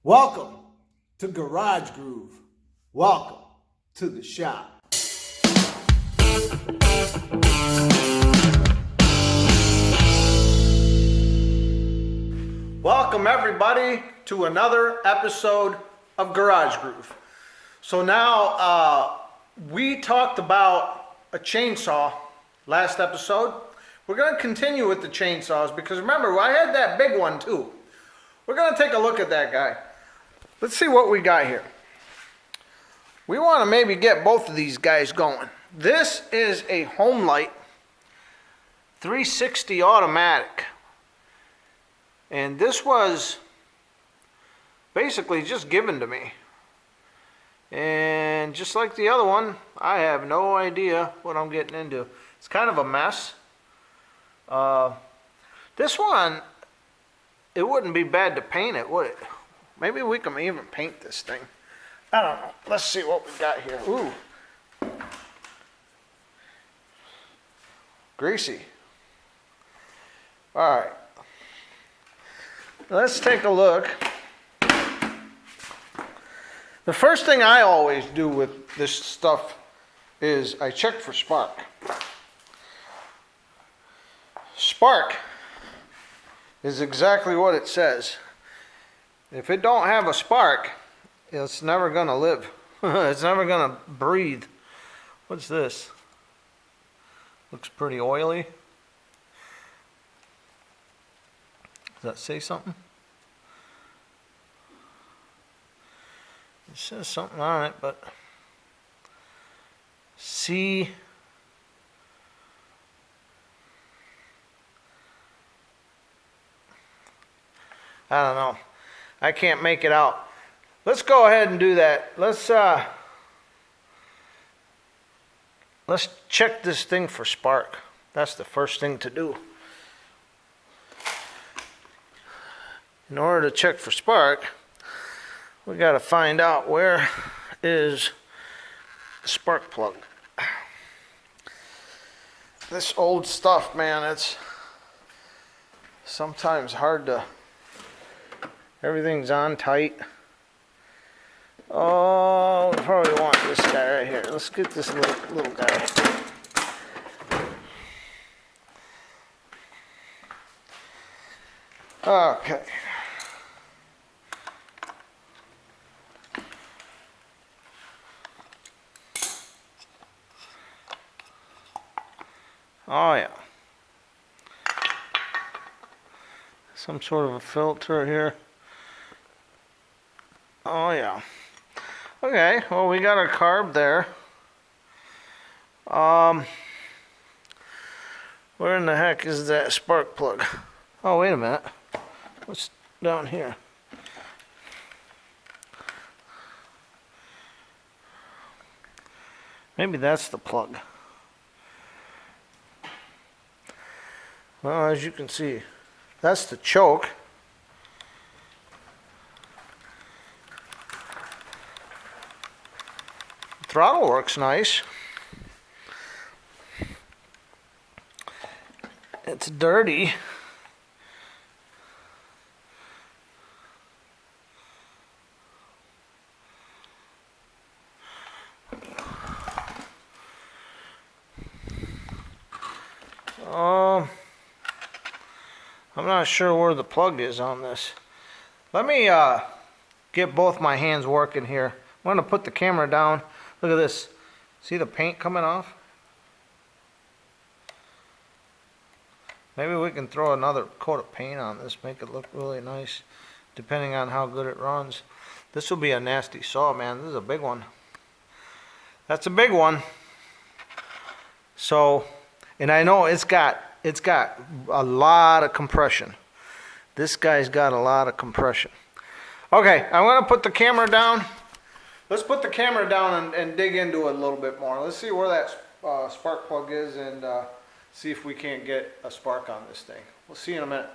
Welcome to Garage Groove. Welcome to the shop. Welcome everybody to another episode of Garage Groove. So now we talked about a chainsaw last episode. We're going to continue with the chainsaws because remember, I had that big one too. We're going to take a look at that guy. Let's see what we got here. We want to maybe get both of these guys going. This is a Homelite 360 automatic. And this was basically just given to me. And just like the other one, I have no idea what I'm getting into. It's kind of a mess. This one, it wouldn't be bad to paint it, would it? Maybe we can even paint this thing. I don't know. Let's see what we got here. Ooh. Greasy. All right. Let's take a look. The first thing I always do with this stuff is I check for spark. Spark is exactly what it says. If it don't have a spark, it's never gonna live. It's never gonna breathe. What's this? Looks pretty oily. Does that say something? It says something on it, but see. I don't know. I can't make it out. Let's go ahead and do that. Let's check this thing for spark. That's the first thing to do. In order to check for spark, we got to find out where is the spark plug. This old stuff, man, it's sometimes hard to. Everything's on tight. Oh, we probably want this guy right here. Let's get this little guy. Okay. Oh yeah. Some sort of a filter here. Oh yeah. Okay, well we got our carb there. Where in the heck is that spark plug? Oh, wait a minute. What's down here? Maybe that's the plug. Well, as you can see, that's the choke. Throttle works nice. It's dirty. I'm not sure where the plug is on this. Let me get both my hands working here. I'm going to put the camera down. Look at this. See the paint coming off? Maybe we can throw another coat of paint on this, make it look really nice, depending on how good it runs. This will be a nasty saw, man. This is a big one. That's a big one. So, and I know it's got a lot of compression. This guy's got a lot of compression. Okay, I'm going to put the camera down. Let's put the camera down and dig into it a little bit more. Let's see where that spark plug is and see if we can't get a spark on this thing. We'll see in a minute.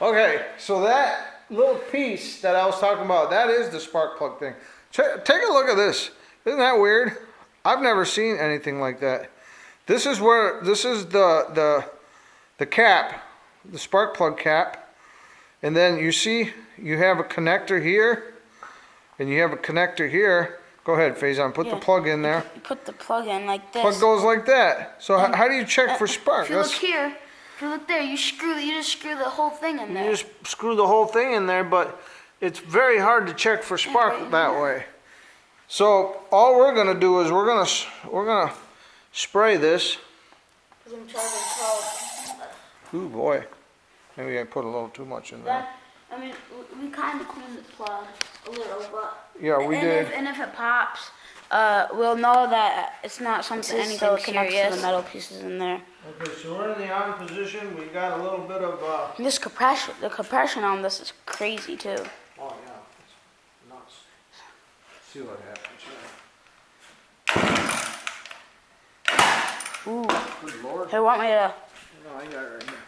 Okay, so that little piece that I was talking about, that is the spark plug thing. Take a look at this. Isn't that weird? I've never seen anything like that. This is the cap, the spark plug cap, And then you see you have a connector here, and you have a connector here. Go ahead, Faison, put the plug in there. You put the plug in like this. Plug goes like that. So how do you check for spark? If you look here, if you look there, you just screw the whole thing in there. You just screw the whole thing in there, but it's very hard to check for spark that way. So all we're gonna do is we're gonna spray this. I'm trying to tell. Ooh boy, maybe I put a little too much in there. I mean, we kind of cleaned the plug a little, but yeah, we did. And if it pops, we'll know that it's not something anything connected to the metal pieces in there. Okay, so we're in the on position. We got a little bit of. The compression on this is crazy too. Oh yeah, it's nuts. Let's see what happens here. Ooh. Good Lord. Hey, want me to? No, I got it right here.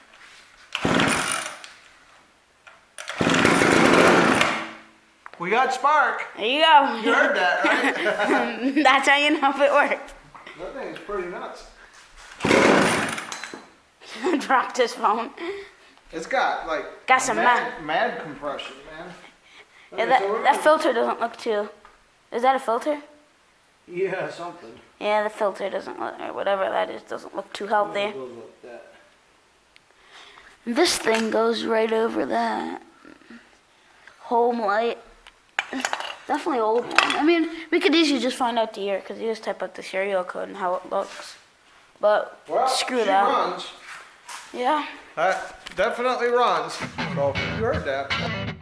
We got spark. There you go. You heard that, right? That's how you know if it worked. That thing's pretty nuts. Dropped his phone. It's got like some mad compression, man. Yeah, that filter doesn't look too. Is that a filter? Yeah, something. Yeah, the filter doesn't look, or whatever that is, doesn't look too healthy. It goes like that. This thing goes right over that. Homelite. Definitely old one. I mean, we could easily just find out the year because you just type out the serial code and how it looks. But screw that. Runs. Yeah. That definitely runs. So you heard that.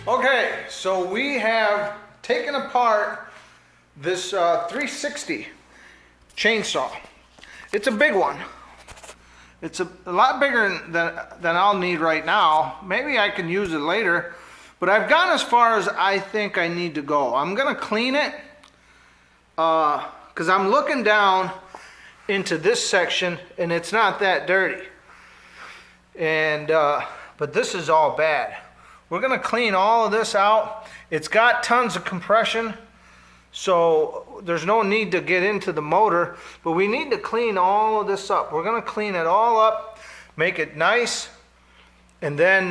Okay, so we have taken apart this 360 chainsaw. It's a big one. It's a lot bigger than I'll need right now. Maybe I can use it later, but I've gone as far as I think I need to go. I'm gonna clean it because I'm looking down into this section and it's not that dirty. And but this is all bad. We're gonna clean all of this out. It's got tons of compression, so there's no need to get into the motor, but we need to clean all of this up. We're gonna clean it all up, make it nice, and then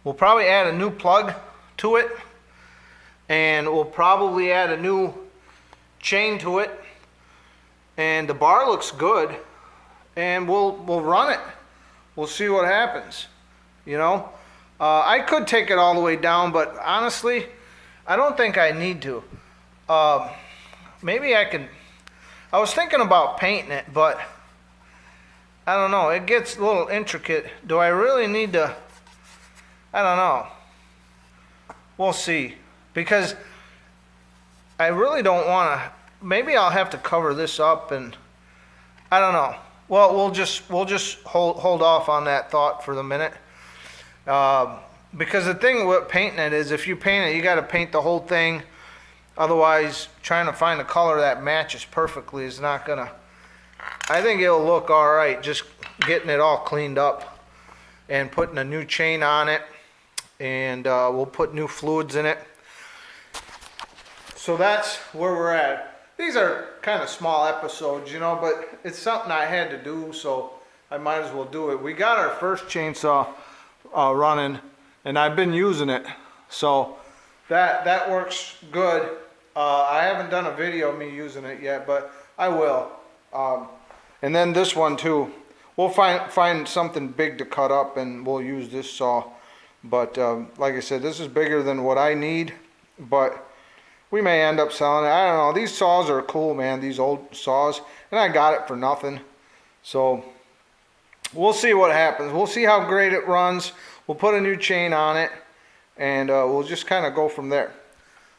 we'll probably add a new plug to it, and we'll probably add a new chain to it, and the bar looks good, and we'll run it. We'll see what happens. You know, I could take it all the way down, but honestly, I don't think I need to. Maybe I can. I was thinking about painting it, but I don't know. It gets a little intricate. Do I really need to? I don't know. We'll see. Because I really don't want to. Maybe I'll have to cover this up, and I don't know. Well, we'll just hold off on that thought for the minute. Because the thing with painting it is, if you paint it, you got to paint the whole thing. Otherwise, trying to find a color that matches perfectly is not gonna. I think it'll look all right, just getting it all cleaned up and putting a new chain on it, and we'll put new fluids in it. So that's where we're at. These are kind of small episodes, you know, but it's something I had to do, so I might as well do it. We got our first chainsaw running, and I've been using it, so that works good. I haven't done a video of me using it yet, but I will. And then this one too. We'll find something big to cut up, and we'll use this saw. But like I said, this is bigger than what I need, but we may end up selling it. I don't know. These saws are cool, man. These old saws, and I got it for nothing. So we'll see what happens. We'll see how great it runs. We'll put a new chain on it, and we'll just kind of go from there.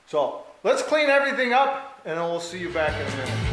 So let's clean everything up, and then we'll see you back in a minute.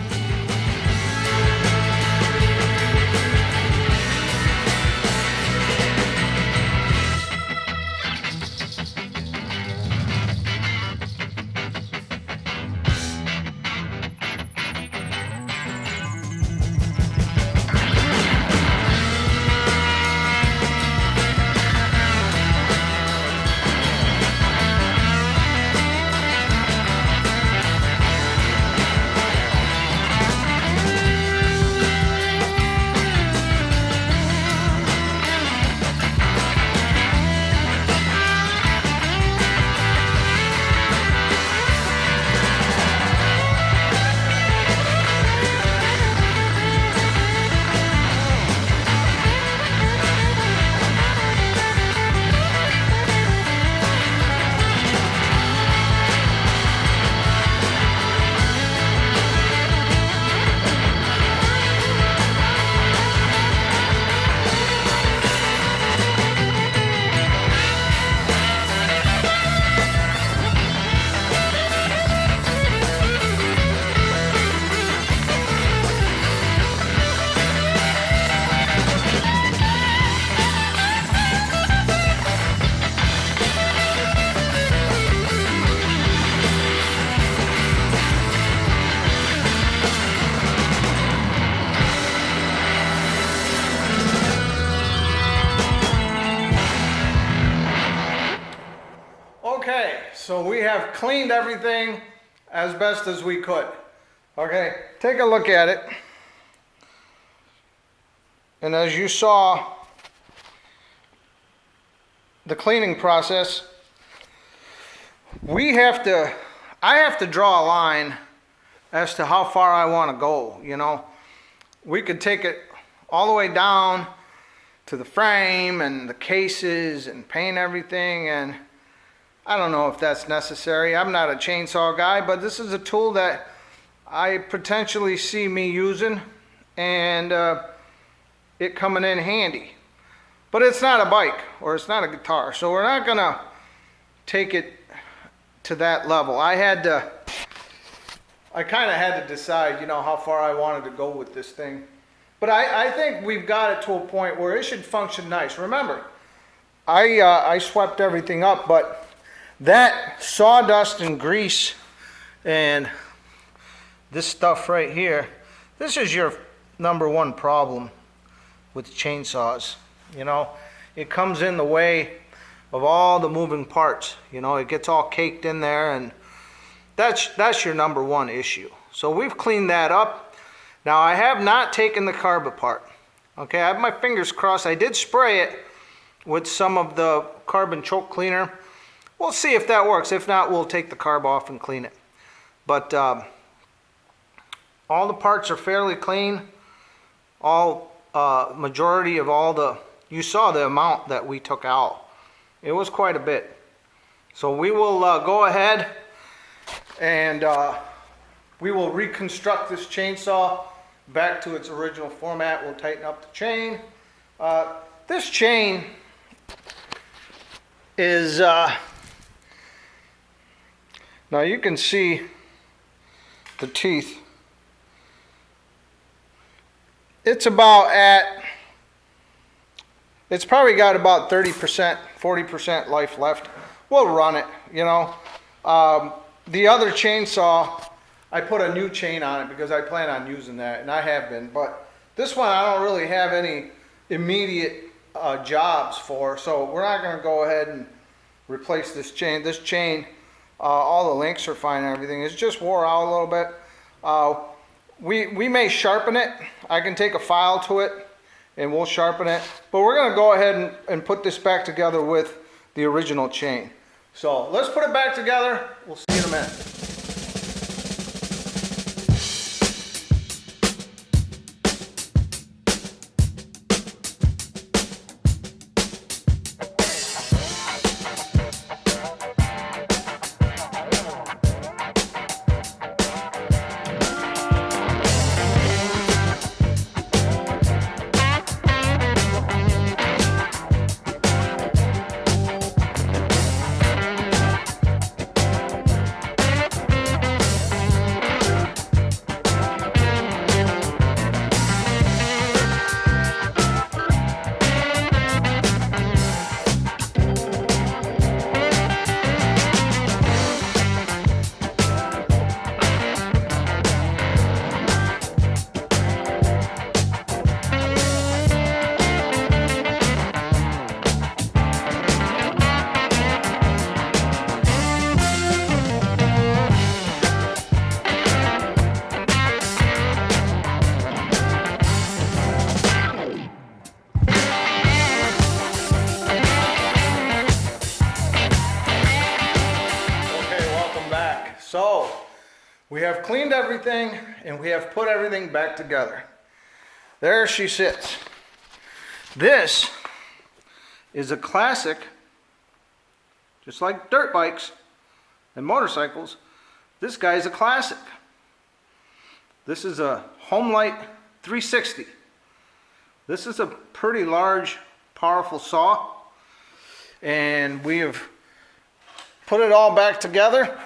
Okay, so we have cleaned everything as best as we could. Okay, take a look at it. And as you saw, the cleaning process, I have to draw a line as to how far I want to go, you know. We could take it all the way down to the frame and the cases and paint everything, and I don't know if that's necessary. I'm not a chainsaw guy, but this is a tool that I potentially see me using, and it coming in handy. But it's not a bike, or it's not a guitar, so we're not gonna take it to that level. I kind of had to decide, you know, how far I wanted to go with this thing. But I think we've got it to a point where it should function nice. Remember, I swept everything up, but that sawdust and grease and this stuff right here, this is your number one problem with chainsaws. You know, it comes in the way of all the moving parts. You know, it gets all caked in there, and that's your number one issue. So we've cleaned that up. Now I have not taken the carb apart. Okay, I have my fingers crossed. I did spray it with some of the carbon choke cleaner. We'll see if that works. If not, we'll take the carb off and clean it. But all the parts are fairly clean. Majority of all the, you saw the amount that we took out. It was quite a bit. So we will go ahead and we will reconstruct this chainsaw back to its original format. We'll tighten up the chain. This chain is, now you can see the teeth. It's probably got about 30%, 40% life left. We'll run it, you know. The other chainsaw, I put a new chain on it because I plan on using that, and I have been. But this one I don't really have any immediate jobs for, so we're not going to go ahead and replace this chain. This chain, all the links are fine and everything. It's just wore out a little bit. We may sharpen it. I can take a file to it and we'll sharpen it. But we're gonna go ahead and put this back together with the original chain. So let's put it back together. We'll see you in a minute. So we have cleaned everything and we have put everything back together. There she sits. This is a classic, just like dirt bikes and motorcycles. This guy is a classic. This is a Homelite 360. This is a pretty large, powerful saw, and we have put it all back together.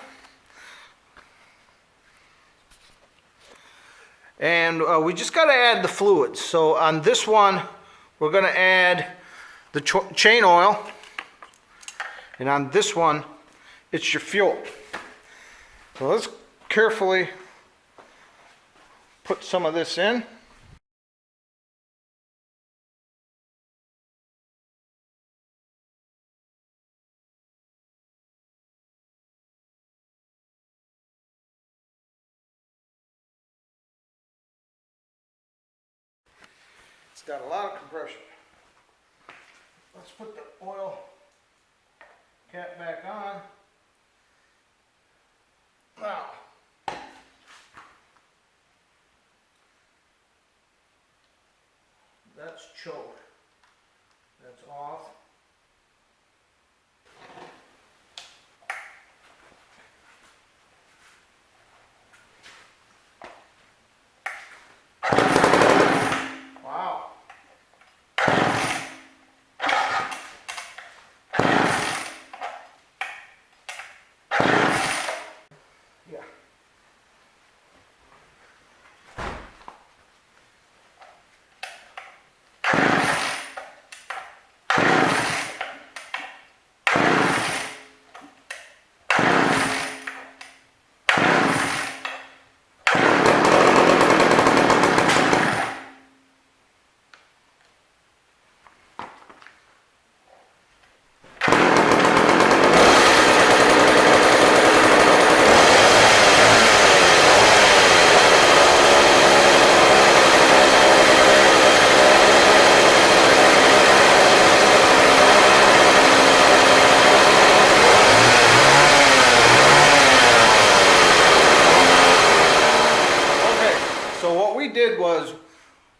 And we just got to add the fluids. So on this one, we're going to add the chain oil. And on this one, it's your fuel. So let's carefully put some of this in. It's got a lot of compression. Let's put the oil cap back on. Now, that's choke. That's off.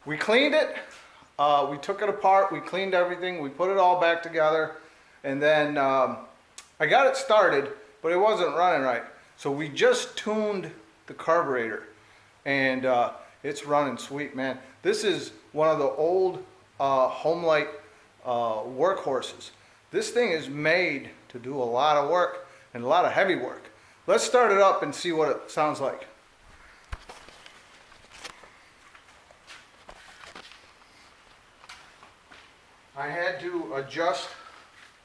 We cleaned it, we took it apart, we cleaned everything, we put it all back together, and then I got it started, but it wasn't running right. So we just tuned the carburetor, and it's running sweet, man. This is one of the old Homelite workhorses. This thing is made to do a lot of work, and a lot of heavy work. Let's start it up and see what it sounds like. I had to adjust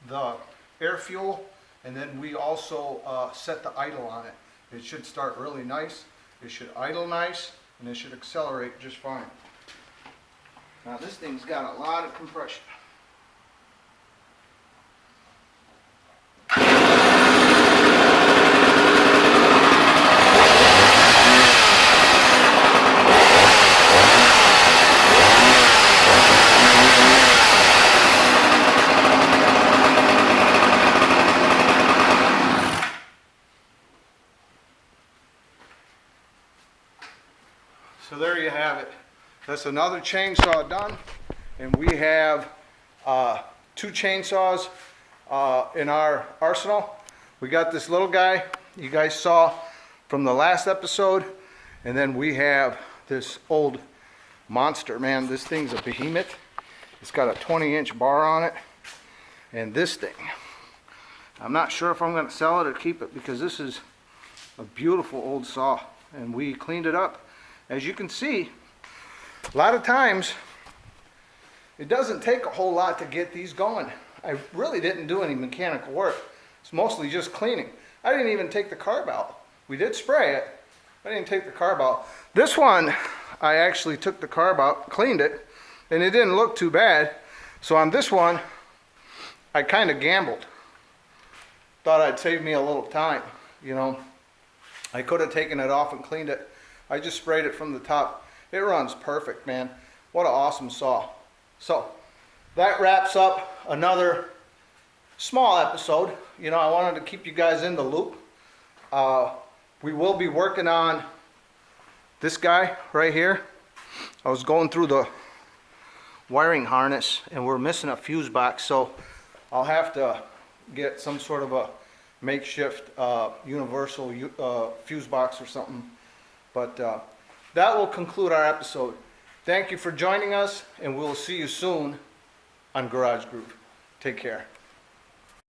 the air fuel, and then we also set the idle on it. It should start really nice, it should idle nice, and it should accelerate just fine. Now this thing's got a lot of compression. So there you have it. That's another chainsaw done. And we have 2 chainsaws in our arsenal. We got this little guy you guys saw from the last episode. And then we have this old monster. Man, this thing's a behemoth. It's got a 20-inch bar on it. And this thing, I'm not sure if I'm going to sell it or keep it, because this is a beautiful old saw. And we cleaned it up. As you can see, a lot of times it doesn't take a whole lot to get these going. I really didn't do any mechanical work. It's mostly just cleaning. I didn't even take the carb out. We did spray it. I didn't take the carb out. This one, I actually took the carb out, cleaned it, and it didn't look too bad. So on this one, I kind of gambled. Thought I'd save me a little time, you know. I could have taken it off and cleaned it. I just sprayed it from the top. It runs perfect, man. What an awesome saw. So that wraps up another small episode. You know, I wanted to keep you guys in the loop. We will be working on this guy right here. I was going through the wiring harness and we're missing a fuse box, so I'll have to get some sort of a makeshift universal fuse box or something. But that will conclude our episode. Thank you for joining us, and we'll see you soon on Garage Groove. Take care.